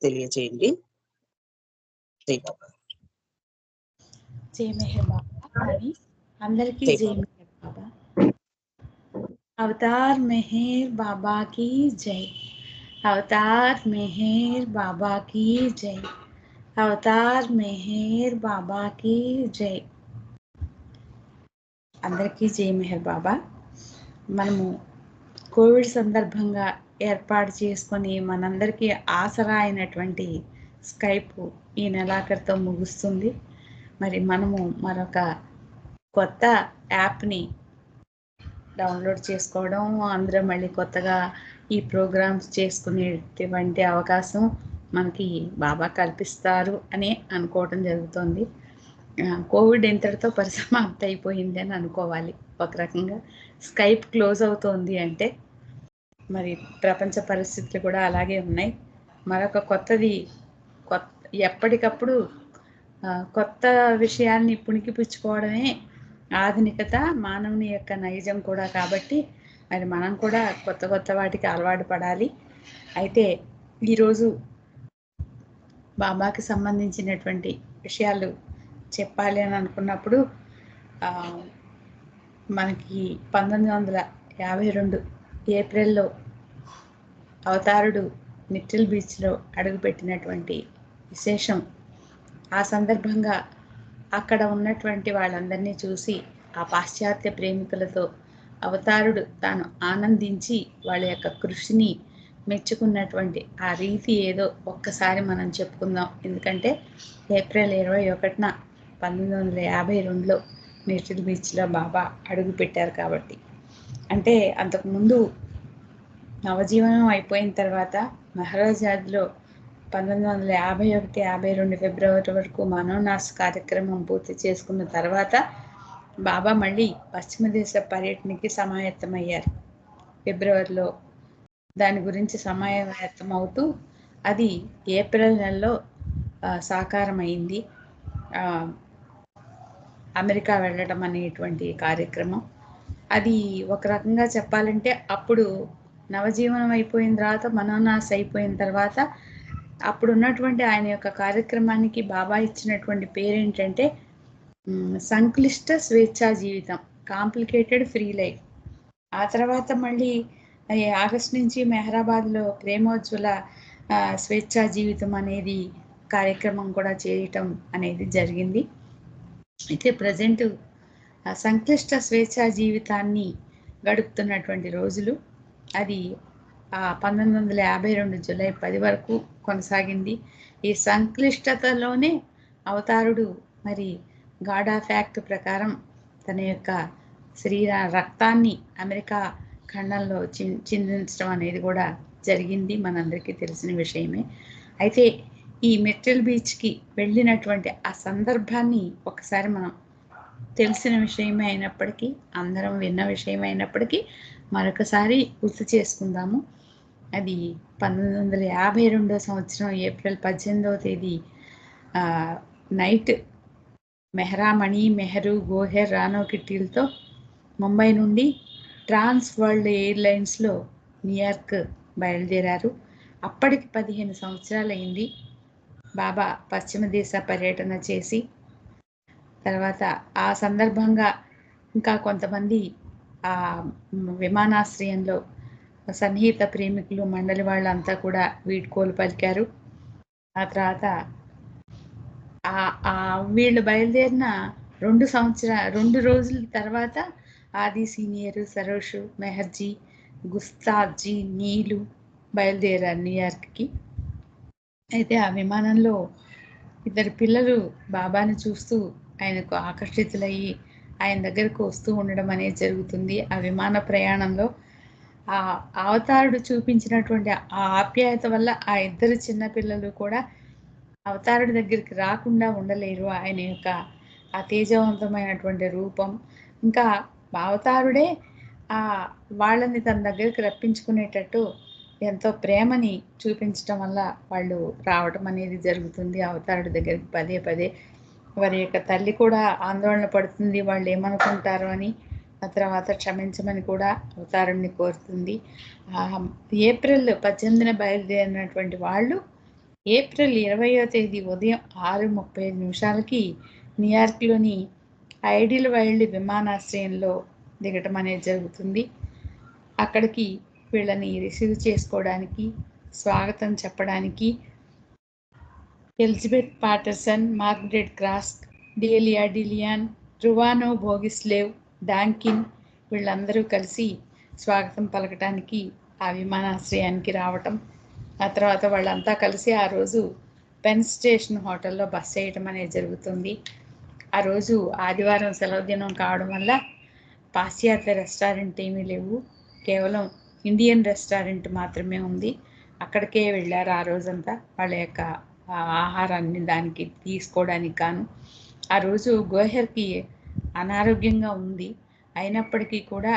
తెలియజేయండి. జై బాబా. జై మెహర్ బాబా అని అందరికీ జై జై బాబా. మెహర్ బాబా. అవతార్ మెహర్ బాబా की जय, అవతార్ మెహర్ బాబా की जय, అవతార్ మెహర్ బాబా की जय. అందరికీ జై మెహర్ బాబా. మనము కోవిడ్ సందర్భంగా ఏర్పాటు చేసుకొని మనందరికీ ఆసరా అయినటువంటి స్కైప్ ఈ నెలాఖరుతో ముగుస్తుంది. మరి మనము మరొక కొత్త యాప్ని డౌన్లోడ్ చేసుకోవడం, అందరూ మళ్ళీ కొత్తగా ఈ ప్రోగ్రామ్స్ చేసుకునేటువంటి అవకాశం మనకి బాబా కల్పిస్తారు అని అనుకోవడం జరుగుతుంది. కోవిడ్ ఇంతటితో పరిసమాప్తి అయిపోయింది అని అనుకోవాలి. ఒక రకంగా స్కైప్ క్లోజ్ అవుతోంది అంటే మరి ప్రపంచ పరిస్థితులు కూడా అలాగే ఉన్నాయి. మరొక కొత్తది ఎప్పటికప్పుడు కొత్త విషయాన్ని పుణికిపుచ్చుకోవడమే ఆధునికత, మానవుని యొక్క నైజం కూడా. కాబట్టి మరి మనం కూడా కొత్త కొత్త వాటికి అలవాటు పడాలి. అయితే ఈరోజు బాబాకి సంబంధించినటువంటి విషయాలు చెప్పాలి అని అనుకున్నప్పుడు మనకి 1952 ఏప్రిల్లో అవతారుడు మిట్టిల్ బీచ్లో అడుగుపెట్టినటువంటి విశేషం. ఆ సందర్భంగా అక్కడ ఉన్నటువంటి వాళ్ళందరినీ చూసి ఆ పాశ్చాత్య ప్రేమికులతో అవతారుడు తాను ఆనందించి వాళ్ళ యొక్క కృషిని మెచ్చుకున్నటువంటి ఆ రీతి ఏదో ఒక్కసారి మనం చెప్పుకుందాం. ఎందుకంటే ఏప్రిల్ 21న 1952లో మిట్టిల్ బీచ్లో బాబా అడుగు పెట్టారు కాబట్టి. అంటే అంతకుముందు నవజీవనం అయిపోయిన తర్వాత మహారాజాద్లో 1951-52 ఫిబ్రవరి వరకు మనోనాస్ కార్యక్రమం పూర్తి చేసుకున్న తర్వాత బాబా మళ్ళీ పశ్చిమ దేశ పర్యటనకి సమాయత్తమయ్యారు. ఫిబ్రవరిలో దాని గురించి సమాయత్తం అవుతూ అది ఏప్రిల్ నెలలో సాకారమైంది. అమెరికా వెళ్ళడం అనేటువంటి కార్యక్రమం. అది ఒక రకంగా చెప్పాలంటే అప్పుడు నవజీవనం అయిపోయిన తర్వాత, మనోనాస్ అయిపోయిన తర్వాత అప్పుడు ఉన్నటువంటి ఆయన యొక్క కార్యక్రమానికి బాబా ఇచ్చినటువంటి పేరేంటంటే సంక్లిష్ట స్వేచ్ఛా జీవితం, కాంప్లికేటెడ్ ఫ్రీ లైఫ్. ఆ తర్వాత మళ్ళీ ఆగస్టు నుంచి మెహరాబాద్లో ప్రేమోజ్వల స్వేచ్ఛా జీవితం అనేది కార్యక్రమం కూడా చేయటం అనేది జరిగింది. అయితే ప్రజెంట్ సంక్లిష్ట స్వేచ్ఛా జీవితాన్ని గడుపుతున్నటువంటి రోజులు. అది 1952 జూలై 10 వరకు కొనసాగింది. ఈ సంక్లిష్టతలోనే అవతారుడు మరి గాడ్ ఆఫ్ యాక్ట్ ప్రకారం తన యొక్క రక్తాన్ని అమెరికా ఖండంలో చిందించడం అనేది కూడా జరిగింది, మనందరికీ తెలిసిన విషయమే. అయితే ఈ మిట్టిల్ బీచ్కి వెళ్ళినటువంటి ఆ సందర్భాన్ని ఒకసారి మనం తెలిసిన విషయమే అయినప్పటికీ, అందరం విన్న విషయం అయినప్పటికీ మరొకసారి గుర్తు చేసుకుందాము. అది 1952 సంవత్సరం ఏప్రిల్ 18వ తేదీ నైట్ మెహ్రామణి, మెహరు, గోహెర్, రానో కిట్టీలతో ముంబై నుండి ట్రాన్స్ వరల్డ్ ఎయిర్లైన్స్లో న్యూయార్క్ బయలుదేరారు. అప్పటికి 15 సంవత్సరాలైంది బాబా పశ్చిమ దేశ పర్యటన చేసి. తర్వాత ఆ సందర్భంగా ఇంకా కొంతమంది ఆ విమానాశ్రయంలో సన్నిహిత ప్రేమికులు, మండలి వాళ్ళంతా కూడా వీడ్కోలు పలికారు. ఆ తర్వాత వీళ్ళు బయలుదేరిన 2 రోజుల తర్వాత ఆది సీనియర్, సరోషు, మెహర్జీ, గుస్తాబ్జీ, నీలు బయలుదేరారు న్యూయార్క్కి. అయితే ఆ విమానంలో 2 పిల్లలు బాబాను చూస్తూ ఆయనకు ఆకర్షితులయ్యి ఆయన దగ్గరకు వస్తూ ఉండడం అనేది జరుగుతుంది. ఆ విమాన ప్రయాణంలో ఆ అవతారుడు చూపించినటువంటి ఆ ఆప్యాయత వల్ల ఆ 2 చిన్నపిల్లలు కూడా అవతారుడి దగ్గరికి రాకుండా ఉండలేరు. ఆయన యొక్క ఆ తేజవంతమైనటువంటి రూపం, ఇంకా అవతారుడే వాళ్ళని తన దగ్గరికి రప్పించుకునేటట్టు ఎంతో ప్రేమని చూపించడం వల్ల వాళ్ళు రావడం అనేది జరుగుతుంది అవతారుడి దగ్గరికి పదే పదే. వారి యొక్క తల్లి కూడా ఆందోళన పడుతుంది, వాళ్ళు ఏమనుకుంటారు అని. ఆ తర్వాత క్షమించమని కూడా అవతారుడిని కోరుతుంది. ఏప్రిల్ 18న బయలుదేరినటువంటి వాళ్ళు ఏప్రిల్ 20వ తేదీ ఉదయం 6:35 న్యూయార్క్లోని ఐడిల్ వైల్డ్ విమానాశ్రయంలో దిగటం అనేది జరుగుతుంది. అక్కడికి వీళ్ళని రిసీవ్ చేసుకోవడానికి, స్వాగతం చెప్పడానికి ఎలిజబెత్ పాటర్సన్, మార్గరెట్ క్రాస్క్, డేలియా డిలియాన్, రువానో బోగిస్లేవ్, డాంకిన్ వీళ్ళందరూ కలిసి స్వాగతం పలకటానికి ఆ విమానాశ్రయానికి రావటం, ఆ తర్వాత వాళ్ళంతా కలిసి ఆ రోజు పెన్ స్టేషన్ హోటల్లో బస చేయటం అనేది జరుగుతుంది. ఆ రోజు ఆదివారం సెలవు దినం కావడం వల్ల పాశ్చాత్య రెస్టారెంట్ ఏమీ లేవు, కేవలం ఇండియన్ రెస్టారెంట్ మాత్రమే ఉంది. అక్కడికే వెళ్ళారు ఆ రోజంతా వాళ్ళ యొక్క ఆహారాన్ని దానికి తీసుకోవడానికి గాను. ఆ రోజు గోహెర్కి అనారోగ్యంగా ఉంది, అయినప్పటికీ కూడా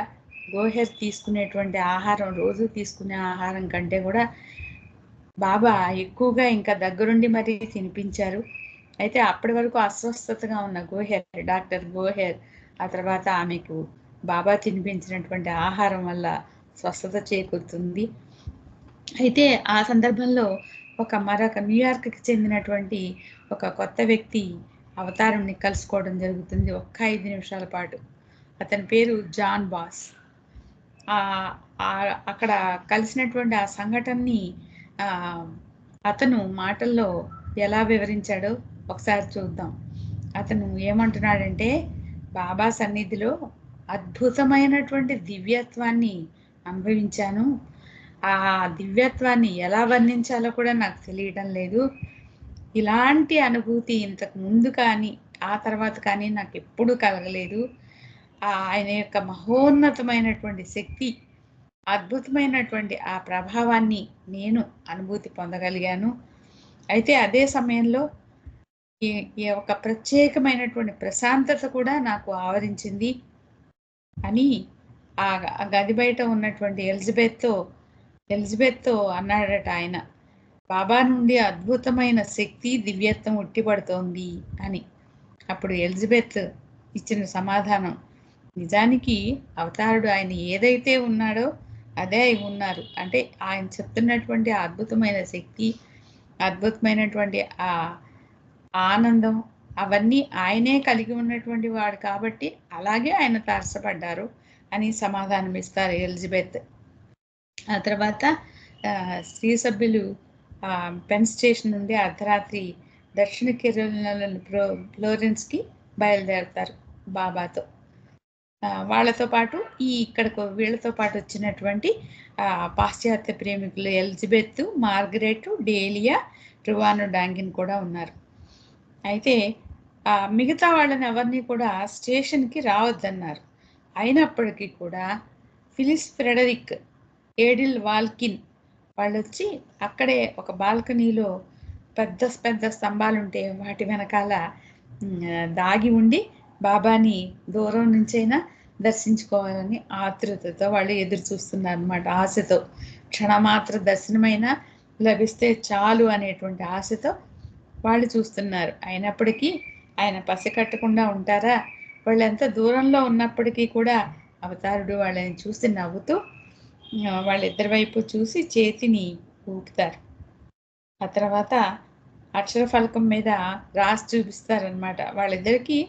గోహెర్ తీసుకునేటువంటి ఆహారం, రోజు తీసుకునే ఆహారం కంటే కూడా బాబా ఎక్కువగా ఇంకా దగ్గరుండి మరీ తినిపించారు. అయితే అప్పటి వరకు అస్వస్థతగా ఉన్న గోహెర్, డాక్టర్ గోహెర్, ఆ తర్వాత ఆమెకు బాబా తినిపించినటువంటి ఆహారం వల్ల స్వస్థత చేకూరుతుంది. అయితే ఆ సందర్భంలో మరొక న్యూయార్క్కి చెందినటువంటి ఒక కొత్త వ్యక్తి అవతారుణ్ణి కలుసుకోవడం జరుగుతుంది. 5 నిమిషాల పాటు. అతని పేరు జాన్ బాస్. అక్కడ కలిసినటువంటి ఆ సంఘటనని అతను మాటల్లో ఎలా వివరించాడో ఒకసారి చూద్దాం. అతను ఏమంటున్నాడంటే, బాబా సన్నిధిలో అద్భుతమైనటువంటి దివ్యత్వాన్ని అనుభవించాను. ఆ దివ్యత్వాన్ని ఎలా వర్ణించాలో కూడా నాకు తెలియడం లేదు. ఇలాంటి అనుభూతి ఇంతకు ముందు కానీ ఆ తర్వాత కానీ నాకు ఎప్పుడూ కలగలేదు. ఆయన యొక్క మహోన్నతమైనటువంటి శక్తి, అద్భుతమైనటువంటి ఆ ప్రభావాన్ని నేను అనుభూతి పొందగలిగాను. అయితే అదే సమయంలో ఈ ఒక ప్రత్యేకమైనటువంటి ప్రశాంతత కూడా నాకు ఆవరించింది అని ఆ గది బయట ఉన్నటువంటి ఎలిజబెత్తో అన్నాడట ఆయన. బాబా నుండి అద్భుతమైన శక్తి, దివ్యత్వం ఉట్టిపడుతోంది అని. అప్పుడు ఎలిజబెత్ ఇచ్చిన సమాధానం, నిజానికి అవతారుడు ఆయన ఏదైతే ఉన్నాడో అదే అయి ఉన్నారు. అంటే ఆయన చెప్తున్నటువంటి అద్భుతమైన శక్తి, అద్భుతమైనటువంటి ఆ ఆనందం అవన్నీ ఆయనే కలిగి ఉన్నటువంటి వాడు కాబట్టి అలాగే ఆయన తారసపడ్డారు అని సమాధానం ఇస్తారు ఎలిజబెత్. ఆ తర్వాత స్త్రీ సభ్యులు పెన్ స్టేషన్ నుండి అర్ధరాత్రి దక్షిణ కెరోలినాలోని ఫ్లోరెన్స్కి బయలుదేరుతారు బాబాతో. వాళ్ళతో పాటు వీళ్ళతో పాటు వచ్చినటువంటి పాశ్చాత్య ప్రేమికులు ఎలిజబెత్, మార్గరెట్, డేలియా, రువానో డాంకిన్ కూడా ఉన్నారు. అయితే మిగతా వాళ్ళని ఎవరిని కూడా స్టేషన్కి రావద్దన్నారు. అయినప్పటికీ కూడా ఫిలిస్ ఫ్రెడరిక్, ఏడిల్ వాల్కిన్ వాళ్ళు వచ్చి అక్కడే ఒక బాల్కనీలో పెద్ద స్తంభాలు ఉంటే వాటి వెనకాల దాగి ఉండి బాబాని దూరం నుంచైనా దర్శించుకోవాలని ఆతృతతో వాళ్ళు ఎదురు చూస్తున్నారు అన్నమాట. ఆశతో, క్షణమాత్ర దర్శనమైనా లభిస్తే చాలు అనేటువంటి ఆశతో వాళ్ళు చూస్తున్నారు. అయినప్పటికీ ఆయన పసికట్టకుండా ఉంటారా? వాళ్ళు ఎంత దూరంలో ఉన్నప్పటికీ కూడా అవతారుడు వాళ్ళని చూసి నవ్వుతూ వాళ్ళిద్దరి వైపు చూసి చేతిని ఊపుతారు. ఆ తర్వాత అక్షర ఫలకం మీద రాసి చూపిస్తారనమాట. వాళ్ళిద్దరికీ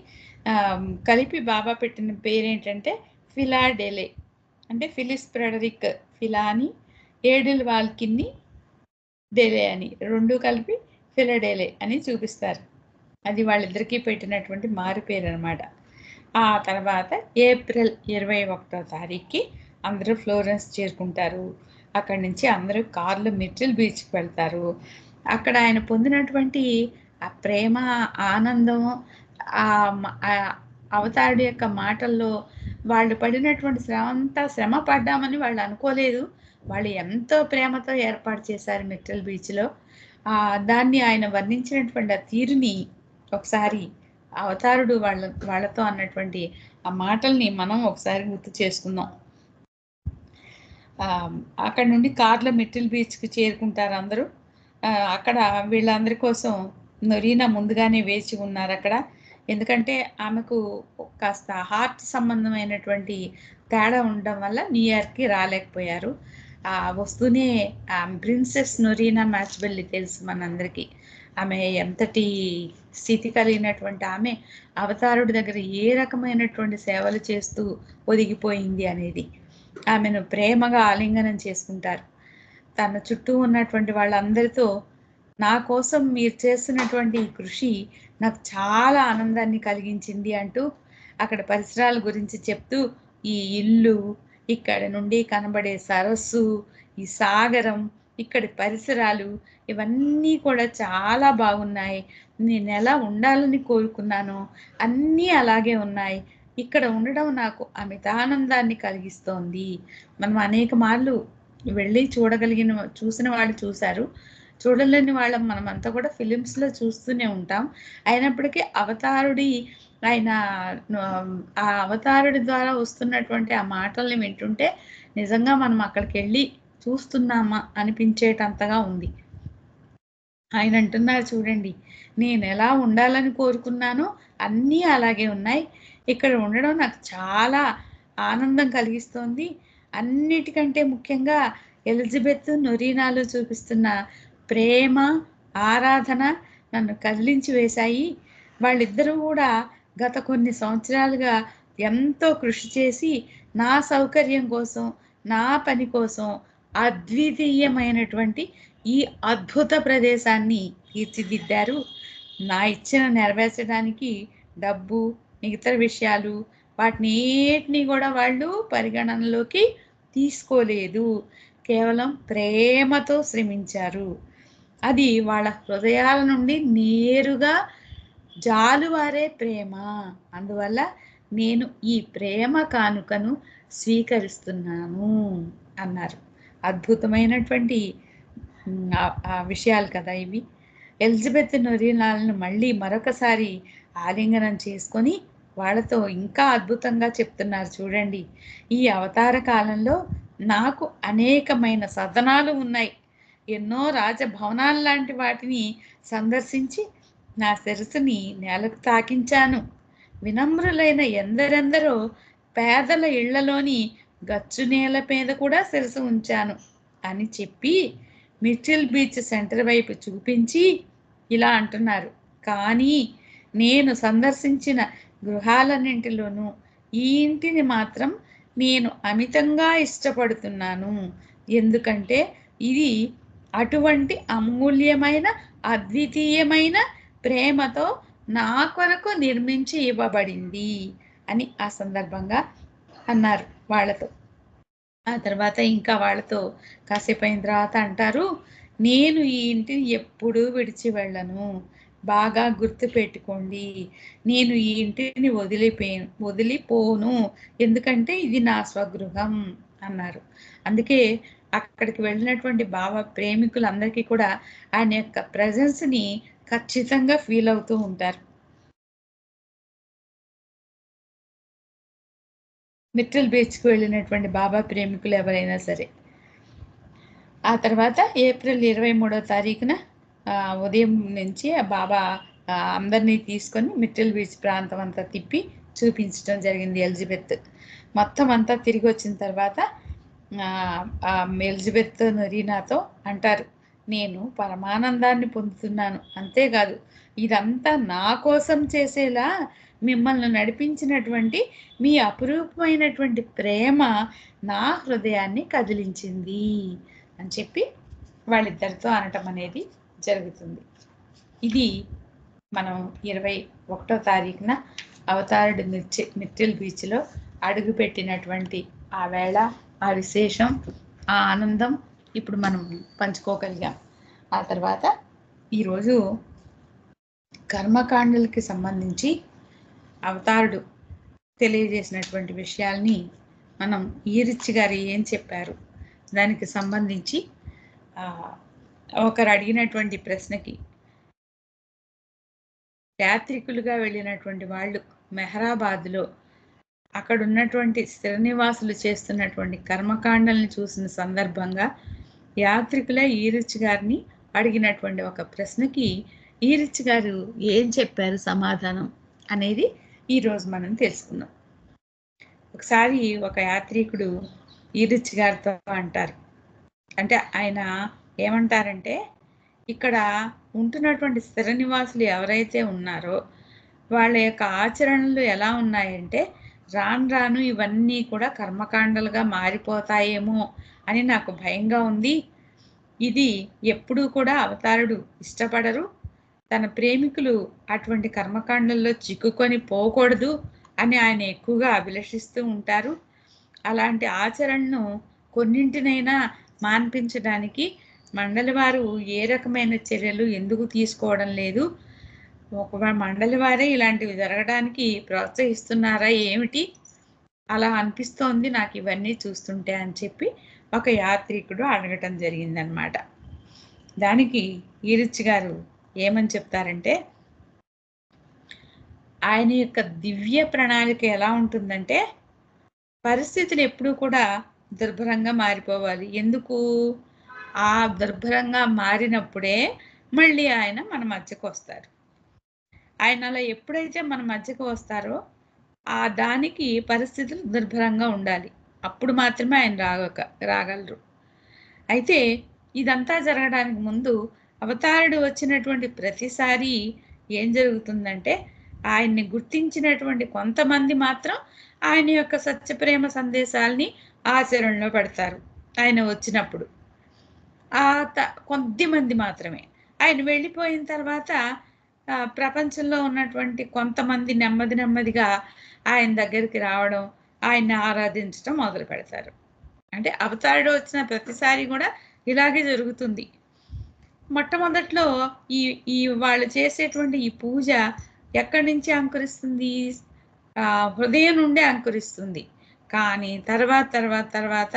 కలిపి బాబా పెట్టిన పేరేంటంటే ఫిలాడెలే, అంటే ఫిలిస్ ఫ్రెడరిక్ ఫిలా అని, ఏడిల్ వాల్కిన్ని డెలే అని, రెండు కలిపి ఫిలాడెలే అని చూపిస్తారు. అది వాళ్ళిద్దరికీ పెట్టినటువంటి మారు పేరు అనమాట. ఆ తర్వాత ఏప్రిల్ 21వ తారీఖుకి అందరూ ఫ్లోరెన్స్ చేరుకుంటారు. అక్కడి నుంచి అందరూ కార్లో మిర్టిల్ బీచ్కి వెళ్తారు. అక్కడ ఆయన పొందినటువంటి ఆ ప్రేమ, ఆనందం, అవతారుడి యొక్క మాటల్లో వాళ్ళు పడినటువంటి శ్రమ పడ్డామని వాళ్ళు అనుకోలేదు. వాళ్ళు ఎంతో ప్రేమతో ఏర్పాటు చేశారు మిర్టిల్ బీచ్లో. దాన్ని ఆయన వర్ణించినటువంటి ఆ తీరుని ఒకసారి అవతారుడు వాళ్ళతో అన్నటువంటి ఆ మాటల్ని మనం ఒకసారి గుర్తు చేసుకుందాం. అక్కడ నుండి కార్లో మిర్టిల్ బీచ్కి చేరుకుంటారు అందరూ. అక్కడ వీళ్ళందరి కోసం నొరీనా ముందుగానే వేచి ఉన్నారు అక్కడ. ఎందుకంటే ఆమెకు కాస్త హార్ట్ సంబంధమైనటువంటి తేడా ఉండడం వల్ల న్యూయార్క్కి రాలేకపోయారు. వస్తూనే ప్రిన్సెస్ నొరీనా మ్యాచ్బెల్లి తెలుసు మనందరికీ. ఆమె ఎంతటి స్థితి కలిగినటువంటి ఆమె అవతారుడి దగ్గర ఏ రకమైనటువంటి సేవలు చేస్తూ ఒదిగిపోయింది అనేది. ఆమెను ప్రేమగా ఆలింగనం చేసుకుంటారు. తన చుట్టూ ఉన్నటువంటి వాళ్ళందరితో నా కోసం మీరు చేస్తున్నటువంటి ఈ కృషి నాకు చాలా ఆనందాన్ని కలిగించింది అంటూ అక్కడ పరిసరాల గురించి చెప్తూ ఈ ఇల్లు, ఇక్కడ నుండి కనబడే సరస్సు, ఈ సాగరం, ఇక్కడి పరిసరాలు ఇవన్నీ కూడా చాలా బాగున్నాయి. నేను ఎలా ఉండాలని కోరుకున్నానో అన్నీ అలాగే ఉన్నాయి. ఇక్కడ ఉండడం నాకు అమితానందాన్ని కలిగిస్తోంది. మనం అనేక మార్లు వెళ్ళి చూసిన వాళ్ళు చూశారు. చూడలేని వాళ్ళం మనమంతా కూడా ఫిలిమ్స్లో చూస్తూనే ఉంటాం. అయినప్పటికీ ఆయన ఆ అవతారుడి ద్వారా వస్తున్నటువంటి ఆ మాటల్ని వింటుంటే నిజంగా మనం అక్కడికి వెళ్ళి చూస్తున్నామా అనిపించేటంతగా ఉంది. ఆయన అంటున్నారు చూడండి, నేను ఎలా ఉండాలని కోరుకున్నానో అన్నీ అలాగే ఉన్నాయి. ఇక్కడ ఉండడం నాకు చాలా ఆనందం కలిగిస్తోంది. అన్నిటికంటే ముఖ్యంగా ఎలిజబెత్ నొరీనాలో చూపిస్తున్న ప్రేమ, ఆరాధన నన్ను కదిలించి వేశాయి. వాళ్ళిద్దరూ కూడా గత కొన్ని సంవత్సరాలుగా ఎంతో కృషి చేసి నా సౌకర్యం కోసం, నా పని కోసం అద్వితీయమైనటువంటి ఈ అద్భుత ప్రదేశాన్ని తీర్చిదిద్దారు. నా ఇచ్ఛను నెరవేర్చడానికి డబ్బు, మిగతా విషయాలు వాటినేటిని కూడా వాళ్ళు పరిగణనలోకి తీసుకోలేదు. కేవలం ప్రేమతో శ్రమించారు. అది వాళ్ళ హృదయాల నుండి నేరుగా జాలువారే ప్రేమ. అందువల్ల నేను ఈ ప్రేమ కానుకను స్వీకరిస్తున్నాను అన్నారు. అద్భుతమైనటువంటి విషయాలు కదా ఇవి. ఎలిజబెత్ నొరీనాలను మళ్ళీ మరొకసారి ఆలింగనం చేసుకొని వాళ్ళతో ఇంకా అద్భుతంగా చెప్తున్నారు చూడండి. ఈ అవతార కాలంలో నాకు అనేకమైన సదనాలు ఉన్నాయి. ఎన్నో రాజభవనాలు లాంటి వాటిని సందర్శించి నా శిరస్సుని నేలకు తాకించాను. వినమ్రులైన ఎందరెందరో పేదల ఇళ్లలోని గచ్చు నేల మీద కూడా శిరస్సు ఉంచాను అని చెప్పి మిర్చిల్ బీచ్ సెంటర్ వైపు చూపించి ఇలా అంటున్నారు. కానీ నేను సందర్శించిన గృహాలన్నింటిలోనూ ఈ ఇంటిని మాత్రం నేను అమితంగా ఇష్టపడుతున్నాను. ఎందుకంటే ఇది అటువంటి అమూల్యమైన, అద్వితీయమైన ప్రేమతో నా కొరకు నిర్మించి ఇవ్వబడింది అని ఆ సందర్భంగా అన్నారు వాళ్ళతో. ఆ తర్వాత ఇంకా వాళ్ళతో కాసేపు అయిన తర్వాత అంటారు, నేను ఈ ఇంటిని ఎప్పుడూ విడిచి వెళ్ళను. బాగా గుర్తు పెట్టుకోండి, నేను ఈ ఇంటిని వదిలిపోను, ఎందుకంటే ఇది నా స్వగృహం అన్నారు. అందుకే అక్కడికి వెళ్ళినటువంటి భావ ప్రేమికులందరికీ కూడా ఆయన యొక్క ప్రెజెన్స్ని ఖచ్చితంగా ఫీల్ అవుతూ ఉంటారు. మిట్రల్ బీచ్కి వెళ్ళినటువంటి బాబా ప్రేమికులు ఎవరైనా సరే. ఆ తర్వాత ఏప్రిల్ 23వ తారీఖున ఉదయం నుంచి ఆ బాబా అందరినీ తీసుకొని మిట్రల్ బీచ్ ప్రాంతం అంతా తిప్పి చూపించడం జరిగింది. ఎలిజబెత్ మొత్తం అంతా తిరిగి వచ్చిన తర్వాత ఎలిజబెత్ నొరీనాతో అంటారు, నేను పరమానందాన్ని పొందుతున్నాను. అంతేకాదు ఇదంతా నా కోసం చేసేలా మిమ్మల్ని నడిపించినటువంటి మీ అపురూపమైనటువంటి ప్రేమ నా హృదయాన్ని కదిలించింది అని చెప్పి వాళ్ళిద్దరితో అనటం అనేది జరుగుతుంది. ఇది మనం 21వ తారీఖున అవతారుడు మిట్రిల్ బీచ్లో అడుగుపెట్టినటువంటి ఆ వేళ, ఆ విశేషం, ఆ ఆనందం ఇప్పుడు మనం పంచుకోగలిగాం. ఆ తర్వాత ఈరోజు కర్మకాండలకి సంబంధించి అవతారుడు తెలియజేసినటువంటి విషయాల్ని మనం ఈరిచ్ గారు ఏం చెప్పారు దానికి సంబంధించి ఒకరు అడిగినటువంటి ప్రశ్నకి యాత్రికులుగా వెళ్ళినటువంటి వాళ్ళు మెహరాబాద్లో అక్కడ ఉన్నటువంటి స్థిర నివాసులు చేస్తున్నటువంటి కర్మకాండల్ని చూసిన సందర్భంగా యాత్రికులే ఈరిచ్ గారిని అడిగినటువంటి ఒక ప్రశ్నకి ఈరిచ్ గారు ఏం చెప్పారు సమాధానం అనేది ఈరోజు మనం తెలుసుకుందాం. ఒకసారి ఒక యాత్రికుడు ఈరిచ్ గారితో అంటారు, అంటే ఆయన ఏమంటారంటే, ఇక్కడ ఉంటున్నటువంటి స్థిర నివాసులు ఎవరైతే ఉన్నారో వాళ్ళ యొక్క ఆచరణలు ఎలా ఉన్నాయంటే, రాను రాను ఇవన్నీ కూడా కర్మకాండలుగా మారిపోతాయేమో అని నాకు భయంగా ఉంది. ఇది ఎప్పుడూ కూడా అవతారుడు ఇష్టపడరు. తన ప్రేమికులు అటువంటి కర్మకాండల్లో చిక్కుకొని పోకూడదు అని ఆయన ఎక్కువగా అభిలషిస్తూ ఉంటారు. అలాంటి ఆచరణను కొన్నింటినైనా మాన్పించడానికి మండలి వారు ఏ రకమైన చర్యలు ఎందుకు తీసుకోవడం లేదు? ఒకవేళ మండలి వారే ఇలాంటివి జరగడానికి ప్రోత్సహిస్తున్నారా ఏమిటి? అలా అనిపిస్తోంది నాకు ఇవన్నీ చూస్తుంటే అని చెప్పి ఒక యాత్రికుడు అడగటం జరిగిందనమాట. దానికి ఈరిచ్ గారు ఏమని చెప్తారంటే, ఆయన యొక్క దివ్య ప్రణాళిక ఎలా ఉంటుందంటే, పరిస్థితులు ఎప్పుడూ కూడా దుర్భరంగా మారిపోవాలి. ఎందుకు? ఆ దుర్భరంగా మారినప్పుడే మళ్ళీ ఆయన మన మధ్యకు వస్తారు. ఆయన అలా ఎప్పుడైతే మన మధ్యకు వస్తారో ఆ దానికి పరిస్థితులు దుర్భరంగా ఉండాలి. అప్పుడు మాత్రమే ఆయన రాగలరు. అయితే ఇదంతా జరగడానికి ముందు అవతారుడు వచ్చినటువంటి ప్రతిసారి ఏం జరుగుతుందంటే, ఆయన్ని గుర్తించినటువంటి కొంతమంది మాత్రం ఆయన యొక్క సత్యప్రేమ సందేశాల్ని ఆచరణలో పెడతారు. ఆయన వచ్చినప్పుడు కొద్ది మంది మాత్రమే. ఆయన వెళ్ళిపోయిన తర్వాత ప్రపంచంలో ఉన్నటువంటి కొంతమంది నెమ్మదిగా ఆయన దగ్గరికి రావడం, ఆయన్ని ఆరాధించడం మొదలు పెడతారు. అంటే అవతారుడు వచ్చిన ప్రతిసారి కూడా ఇలాగే జరుగుతుంది. మొట్టమొదట్లో ఈ వాళ్ళు చేసేటువంటి ఈ పూజ ఎక్కడి నుంచి అంకురిస్తుంది? హృదయం నుండే అంకురిస్తుంది. కానీ తర్వాత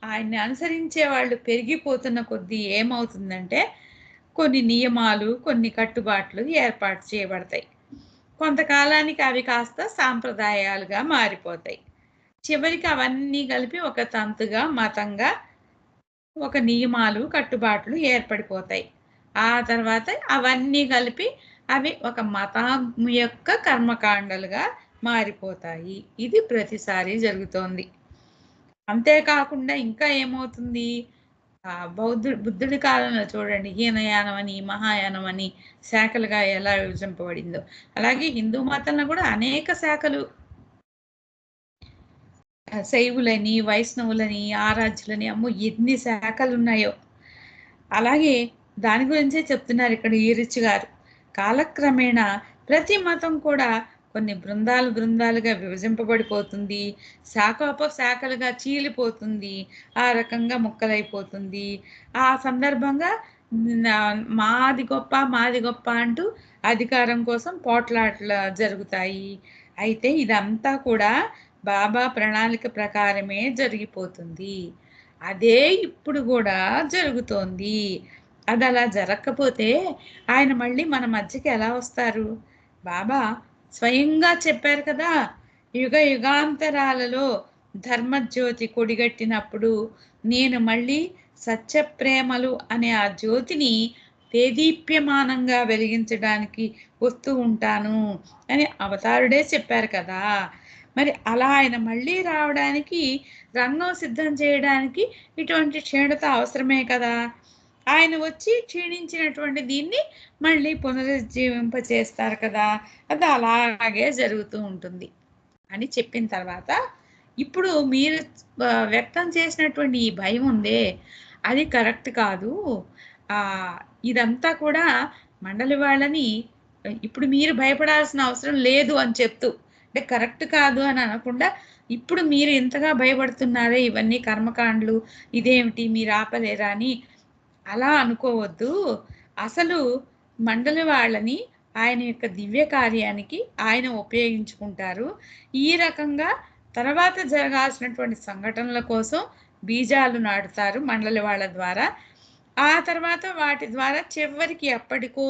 ఆయన్ని అనుసరించే వాళ్ళు పెరిగిపోతున్న కొద్దీ ఏమవుతుందంటే, కొన్ని నియమాలు, కొన్ని కట్టుబాట్లు ఏర్పాటు చేయబడతాయి. కొంతకాలానికి అవి కాస్త సాంప్రదాయాలుగా మారిపోతాయి. చివరికి అవన్నీ కలిపి ఒక తంతుగా, మతంగా, ఒక నియమాలు, కట్టుబాట్లు ఏర్పడిపోతాయి. ఆ తర్వాత అవన్నీ కలిపి అవి ఒక మతం యొక్క కర్మకాండలుగా మారిపోతాయి. ఇది ప్రతిసారి జరుగుతోంది. అంతేకాకుండా ఇంకా ఏమవుతుంది? బుద్ధుడి కాలంలో చూడండి, హీనయానం అని, మహాయానం అని శాఖలుగా ఎలా విభజింపబడిందో, అలాగే హిందూ మతంలో కూడా అనేక శాఖలు, శైవులని, వైష్ణవులని, ఆరాధ్యులని, అమ్మో ఎన్ని శాఖలు ఉన్నాయో. అలాగే దాని గురించే చెప్తున్నారు ఇక్కడ ఈరిచ్ గారు. కాలక్రమేణా ప్రతి మతం కూడా కొన్ని బృందాలుగా విభజింపబడిపోతుంది, శాఖలుగా చీలిపోతుంది, ఆ రకంగా ముక్కలైపోతుంది. ఆ సందర్భంగా మాది గొప్ప అంటూ అధికారం కోసం పోట్లాట్లు జరుగుతాయి. అయితే ఇదంతా కూడా బాబా ప్రణాళిక ప్రకారమే జరిగిపోతుంది. అదే ఇప్పుడు కూడా జరుగుతోంది. అది అలా జరగకపోతే ఆయన మళ్ళీ మన మధ్యకి ఎలా వస్తారు? బాబా స్వయంగా చెప్పారు కదా, యుగాంతరాలలో ధర్మజ్యోతి కొడిగట్టినప్పుడు నేను మళ్ళీ సత్యప్రేమలు అనే ఆ జ్యోతిని దేదీప్యమానంగా వెలిగించడానికి వస్తూ ఉంటాను అని అవతారుడే చెప్పారు కదా. మరి అలా ఆయన మళ్ళీ రావడానికి, రంగం సిద్ధం చేయడానికి ఇటువంటి క్షీణత అవసరమే కదా. ఆయన వచ్చి క్షీణించినటువంటి దీన్ని మళ్ళీ పునరుజ్జీవింప చేస్తారు కదా, అది అలాగే జరుగుతూ ఉంటుంది అని చెప్పిన తర్వాత, ఇప్పుడు మీరు వ్యక్తం చేసినటువంటి ఈ భయం ఉందే, అది కరెక్ట్ కాదు. ఇదంతా కూడా మండలి వాళ్ళని ఇప్పుడు మీరు భయపడాల్సిన అవసరం లేదు అని చెప్తూ, అంటే కరెక్ట్ కాదు అని అనకుండా, ఇప్పుడు మీరు ఇంతగా భయపడుతున్నారే ఇవన్నీ కర్మకాండలు, ఇదేమిటి మీరు ఆపలేరా అని అలా అనుకోవద్దు. అసలు మండలి వాళ్ళని ఆయన యొక్క దివ్య కార్యానికి ఆయన ఉపయోగించుకుంటారు. ఈ రకంగా తర్వాత జరగాల్సినటువంటి సంఘటనల కోసం బీజాలు నాటుతారు మండలి వాళ్ళ ద్వారా. ఆ తర్వాత వాటి ద్వారా చివరికి ఎప్పటికో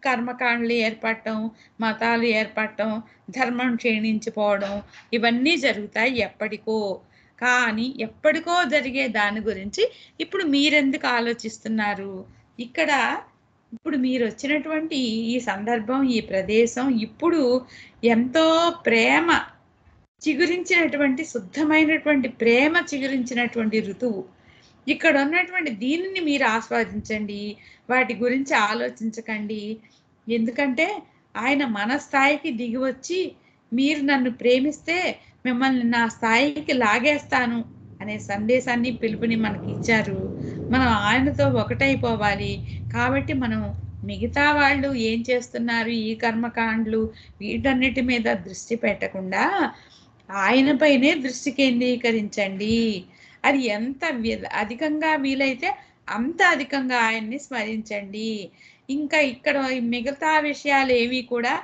కర్మకాండలు ఏర్పడటం, మతాలు ఏర్పడటం, ధర్మం క్షీణించిపోవడం, ఇవన్నీ జరుగుతాయి ఎప్పటికో. కానీ ఎప్పటికో జరిగే దాని గురించి ఇప్పుడు మీరెందుకు ఆలోచిస్తున్నారు? ఇక్కడ ఇప్పుడు మీరు వచ్చినటువంటి ఈ సందర్భం, ఈ ప్రదేశం ఇప్పుడు ఎంతో ప్రేమ చిగురించినటువంటి శుద్ధమైనటువంటి ప్రేమ చిగురించినటువంటి ఋతువు. ఇక్కడ ఉన్నటువంటి దీనిని మీరు ఆస్వాదించండి, వాటి గురించి ఆలోచించకండి. ఎందుకంటే ఆయన మన స్థాయికి దిగి వచ్చి మీరు నన్ను ప్రేమిస్తే మిమ్మల్ని నా స్థాయికి లాగేస్తాను అనే సందేశాన్ని, పిలుపుని మనకి ఇచ్చారు. మనం ఆయనతో ఒకటైపోవాలి. కాబట్టి మనం మిగతా వాళ్ళు ఏం చేస్తున్నారు, ఈ కర్మకాండలు వీటన్నిటి మీద దృష్టి పెట్టకుండా ఆయనపైనే దృష్టి కేంద్రీకరించండి. అది ఎంత అధికంగా వీలైతే అంత అధికంగా ఆయన్ని స్మరించండి. ఇంకా ఇక్కడ మిగతా విషయాలు ఏవి కూడా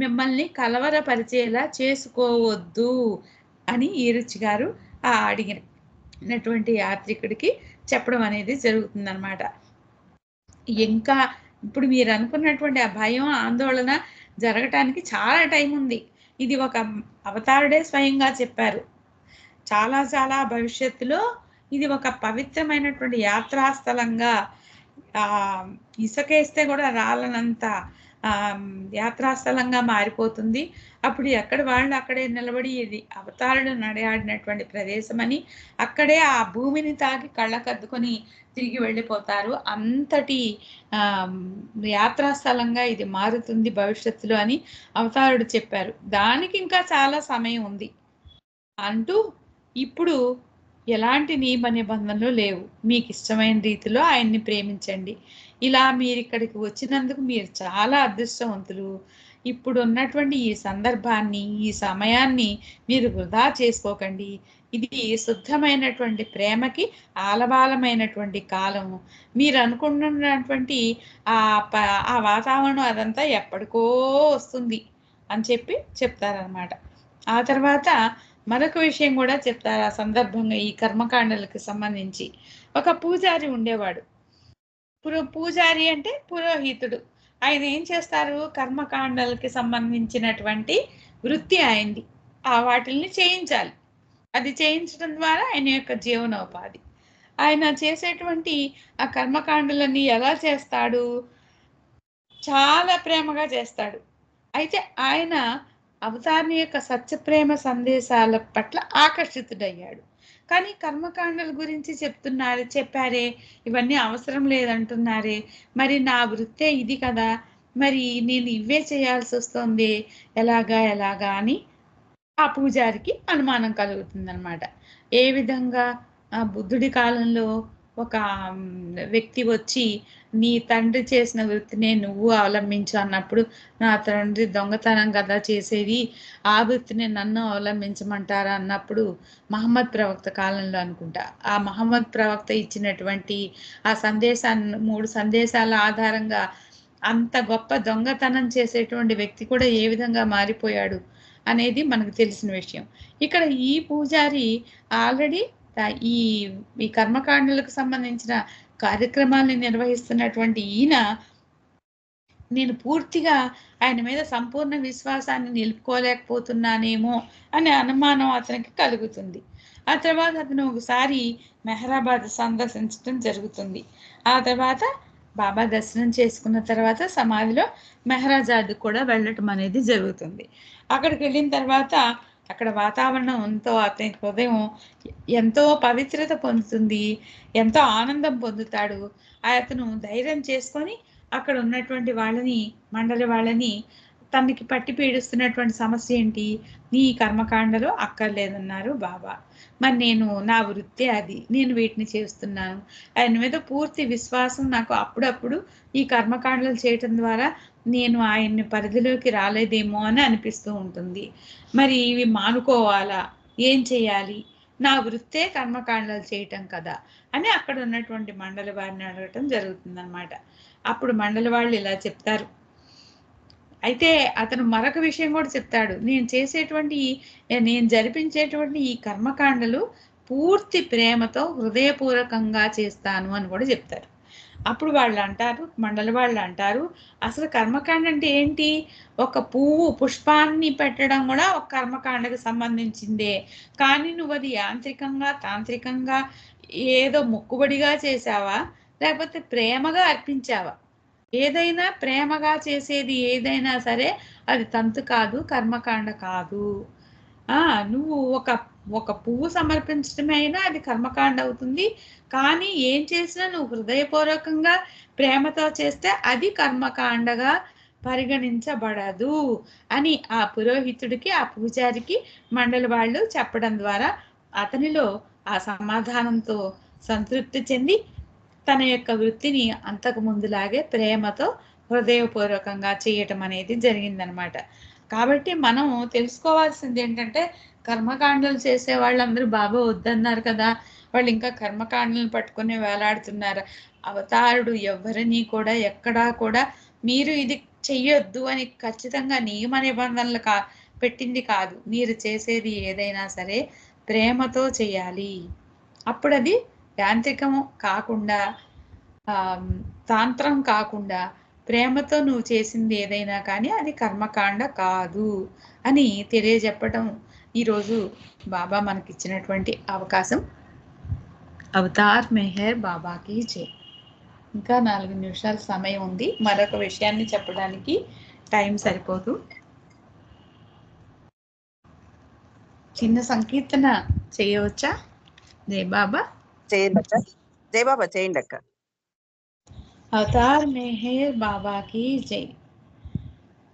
మిమ్మల్ని కలవరపరిచేలా చేసుకోవద్దు అని ఈరుచి గారు ఆ అడిగినటువంటి యాత్రికుడికి చెప్పడం అనేది జరుగుతుందన్నమాట. ఇంకా ఇప్పుడు మీరు అనుకున్నటువంటి ఆ భయం, ఆందోళన జరగటానికి చాలా టైం ఉంది. ఇది ఒక అవతారుడే స్వయంగా చెప్పారు. చాలా చాలా భవిష్యత్తులో ఇది ఒక పవిత్రమైనటువంటి యాత్రాస్థలంగా, ఇసుకేస్తే కూడా రాలనంత యాత్రాస్థలంగా మారిపోతుంది. అప్పుడు ఎక్కడ వాళ్ళు అక్కడే నిలబడి ఇది అవతారుడు నడయాడినటువంటి ప్రదేశం అని, అక్కడే ఆ భూమిని తాకి కళ్ళకద్దుకొని తిరిగి వెళ్ళిపోతారు. అంతటి యాత్రాస్థలంగా ఇది మారుతుంది భవిష్యత్తులో అని అవతారుడు చెప్పారు. దానికి ఇంకా చాలా సమయం ఉంది అంటూ, ఇప్పుడు ఎలాంటి నియమ నిబంధనలు లేవు, మీకు ఇష్టమైన రీతిలో ఆయన్ని ప్రేమించండి. ఇలా మీరు ఇక్కడికి వచ్చినందుకు మీరు చాలా అదృష్టవంతులు. ఇప్పుడు ఉన్నటువంటి ఈ సందర్భాన్ని, ఈ సమయాన్ని మీరు వృధా చేసుకోకండి. ఇది శుద్ధమైనటువంటి ప్రేమకి ఆలవాలమైనటువంటి కాలం. మీరు అనుకుంటున్నటువంటి ఆ వాతావరణం అదంతా ఎప్పటికో వస్తుంది అని చెప్తారనమాట. ఆ తర్వాత మరొక విషయం కూడా చెప్తారు. ఆ సందర్భంగా ఈ కర్మకాండలకు సంబంధించి ఒక పూజారి ఉండేవాడు. పూజారి అంటే పురోహితుడు. ఆయన ఏం చేస్తారు, కర్మకాండలకి సంబంధించినటువంటి వృత్తి ఆయనది. వాటిల్ని చేయించాలి. అది చేయించడం ద్వారా ఆయన యొక్క జీవనోపాధి. ఆయన చేసేటువంటి ఆ కర్మకాండలన్నీ ఎలా చేస్తాడు, చాలా ప్రేమగా చేస్తాడు. అయితే ఆయన అవతారిని యొక్క సత్యప్రేమ సందేశాల పట్ల ఆకర్షితుడయ్యాడు. కానీ కర్మకాండల గురించి చెప్పారే, ఇవన్నీ అవసరం లేదంటున్నారే, మరి నా వృత్తే ఇది కదా, మరి నేను ఇవే చేయాల్సి వస్తుంది, ఎలాగా అని ఆ పూజారికి అనుమానం కలుగుతుందన్నమాట. ఏ విధంగా బుద్ధుడి కాలంలో ఒక వ్యక్తి వచ్చి నీ తండ్రి చేసిన వృత్తినే నువ్వు అవలంబించు అన్నప్పుడు, నా తండ్రి దొంగతనం కదా చేసేది, ఆ వృత్తిని నన్ను అవలంబించమంటారా అన్నప్పుడు, మహమ్మద్ ప్రవక్త కాలంలో అనుకుంటా, ఆ మహమ్మద్ ప్రవక్త ఇచ్చినటువంటి ఆ సందేశాన్ని, 3 సందేశాల ఆధారంగా అంత గొప్ప దొంగతనం చేసేటువంటి వ్యక్తి కూడా ఏ విధంగా మారిపోయాడు అనేది మనకు తెలిసిన విషయం. ఇక్కడ ఈ పూజారి ఆల్రెడీ ఈ కర్మకాండలకు సంబంధించిన కార్యక్రమాల్ని నిర్వహిస్తున్నటువంటి ఈయన, నేను పూర్తిగా ఆయన మీద సంపూర్ణ విశ్వాసాన్ని నిలుపుకోలేకపోతున్నానేమో అనే అనుమానం అతనికి కలుగుతుంది. ఆ తర్వాత అతను ఒకసారి మెహరాబాద్ సందర్శించడం జరుగుతుంది. ఆ తర్వాత బాబా దర్శనం చేసుకున్న తర్వాత సమాధిలో మెహరాజాద్ కూడా వెళ్ళటం అనేది జరుగుతుంది. అక్కడికి వెళ్ళిన తర్వాత అక్కడ వాతావరణం ఎంతో, అతని హృదయం ఎంతో పవిత్రత పొందుతుంది, ఎంతో ఆనందం పొందుతాడు. అతను ధైర్యం చేసుకొని అక్కడ ఉన్నటువంటి వాళ్ళని, మండలి వాళ్ళని, తనకి పట్టి పీడిస్తున్నటువంటి సమస్య ఏంటి, నీ కర్మకాండలో అక్కర్లేదన్నారు బాబా, మరి నేను నా వృత్తి అది, నేను వీటిని చేస్తున్నాను, ఆయన మీద పూర్తి విశ్వాసం నాకు అప్పుడప్పుడు ఈ కర్మకాండలు చేయటం ద్వారా నేను ఆయన్ని పరిధిలోకి రాలేదేమో అని అనిపిస్తూ ఉంటుంది, మరి ఇవి మానుకోవాలా, ఏం చేయాలి, నా వృత్తే కర్మకాండలు చేయటం కదా అని అక్కడ ఉన్నటువంటి మండలి వారిని అడగటం జరుగుతుందన్నమాట. అప్పుడు మండలి వాళ్ళు ఇలా చెప్తారు. అయితే అతను మరొక విషయం కూడా చెప్తాడు, నేను జరిపించేటువంటి ఈ కర్మకాండలు పూర్తి ప్రేమతో హృదయపూర్వకంగా చేస్తాను అని కూడా చెప్తారు. అప్పుడు వాళ్ళు అంటారు, మండలి వాళ్ళు అంటారు, అసలు కర్మకాండ అంటే ఏంటి, ఒక పుష్పాన్ని పెట్టడం కూడా ఒక కర్మకాండకు సంబంధించిందే, కానీ నువ్వు అది యాంత్రికంగా, తాంత్రికంగా, ఏదో మొక్కుబడిగా చేసావా, లేకపోతే ప్రేమగా అర్పించావా, ఏదైనా ప్రేమగా చేసేది ఏదైనా సరే అది తంతు కాదు, కర్మకాండ కాదు నువ్వు ఒక పువ్వు సమర్పించడమే అయినా అది కర్మకాండ అవుతుంది. కానీ ఏం చేసినా నువ్వు హృదయపూర్వకంగా ప్రేమతో చేస్తే అది కర్మకాండగా పరిగణించబడదు అని ఆ పురోహితుడికి, ఆ పూజారికి మండలి వాళ్ళు చెప్పడం ద్వారా అతనిలో ఆ సమాధానంతో సంతృప్తి చెంది తన యొక్క వృత్తిని అంతకు ముందులాగే ప్రేమతో హృదయపూర్వకంగా చేయటం అనేది జరిగిందనమాట. కాబట్టి మనం తెలుసుకోవాల్సింది ఏంటంటే, కర్మకాండలు చేసే వాళ్ళందరూ బాబా వద్దన్నారు కదా, వాళ్ళు ఇంకా కర్మకాండలను పట్టుకుని వేలాడుతున్నారు. అవతారుడు ఎవరిని కూడా ఎక్కడా కూడా మీరు ఇది చెయ్యొద్దు అని ఖచ్చితంగా నియమ నిబంధనలు పెట్టింది కాదు. మీరు చేసేది ఏదైనా సరే ప్రేమతో చేయాలి. అప్పుడు అది యాంత్రికం కాకుండా, తాంత్రం కాకుండా ప్రేమతో నువ్వు చేసింది ఏదైనా కానీ అది కర్మకాండ కాదు అని తెలియజెప్పడం ఈరోజు బాబా మనకిచ్చినటువంటి అవకాశం. అవతార్ మెహర్ బాబాకి జై. ఇంకా 4 నిమిషాల సమయం ఉంది. మరొక విషయాన్ని చెప్పడానికి టైం సరిపోదు. చిన్న సంకీర్తన చేయవచ్చా? జై బాబా. చేయండి అక్క. జై బాబా చేయండి అక్క. అవతార్ మెహర్ బాబాకి జై.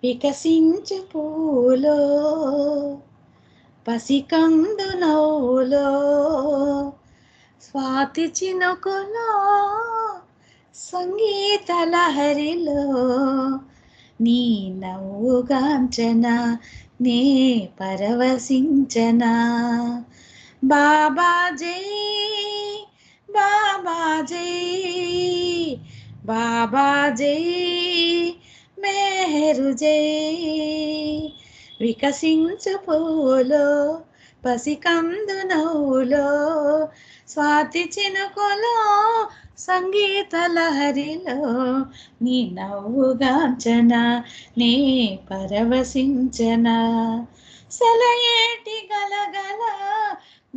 వికసించు పూలో పసికందు నవ్వులో స్వాతి చినుకులో సంగీత లహరిలో నీ నవ్వుగాంచన నే పరవశించన. బాబా జై బాబా జై బాబా జై మెహరు జై. వికసించు పూలో పసికందు నవ్వులో స్వాతి చినుకులో సంగీత లహరిలో నీ నవ్వుగాంచన నే పరవశించన. సెలయేటి గలగల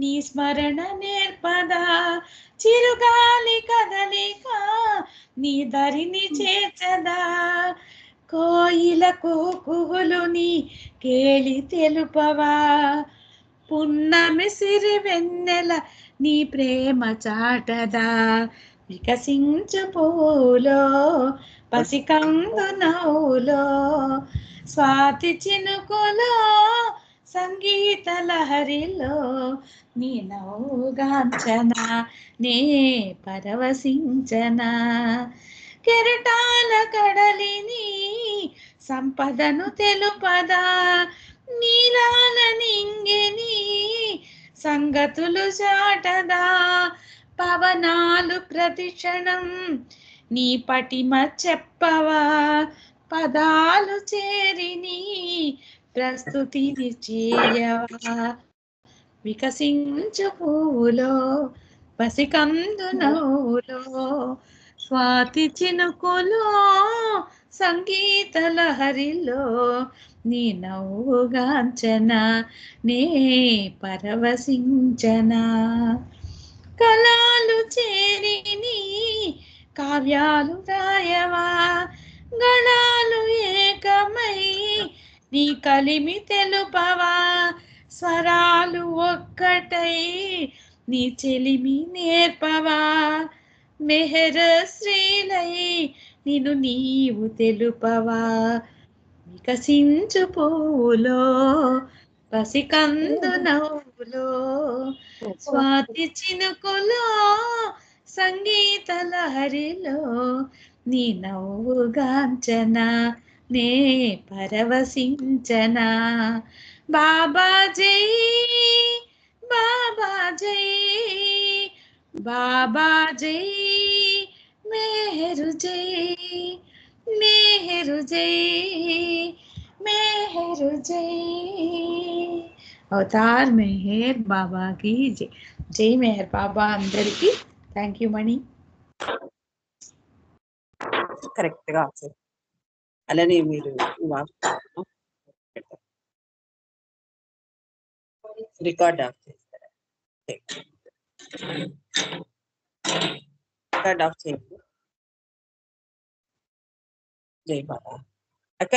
నీ స్మరణ నేర్పదా, చిరుగాలి కదలిక నీ దరిని చేర్చదా. కోయిల కుహులు నీ కేళి తెలుపవా, పున్నమి సిరి వెన్నెల నీ ప్రేమ చాటదా. వికసించు పూలో పసికందు నవ్వులో స్వాతి చినుకులో సంగీత లహరిలో నీ నవ్వుగాంచన నే పరవశించన. కెరటాల కడలిని సంపదను తెలుపదా, నీలాల నింగిని సంగతులు చాటదా. పవనాలు ప్రతిక్షణం నీ పటిమ చెప్పవా, పదాలు చేరిని ప్రస్తుతిని చేయవా. వికసించు పూలో పసికందు నవ్వులో స్వాతి చినుకులో సంగీత లహరిలో నీ నవ్వుగాంచన నే పరవశించన. కళాలు చేరిని కావ్యాలు రాయవా, గణాలు ఏకమై నీ కలిమి తెలుపవా. స్వరాలు ఒక్కటై నీ చెలిమి నేర్పవా, మెహర శ్రీలై నిన్ను నీవు తెలుపవా. వికసించు పూలో పసికందు నవ్వులో స్వాతి చినుకులో సంగీత లహరిలో నీ నవ్వుగాంచన నే పరవశించన. బాబా జై బాబా జై బాబా జై మెహరు జై మెహరు జై మెహరు జై. అవతార్ మెహర్ బాబాకి జై. జై మెహర్ బాబా అందరికి. Thank you Mani. కరెక్ట్ గా అలానే మీరు రికార్డ్ ఆఫ్ చేస్తారా? రికార్డ్ ఆఫ్ చేయండి. జై బాబా అక్క.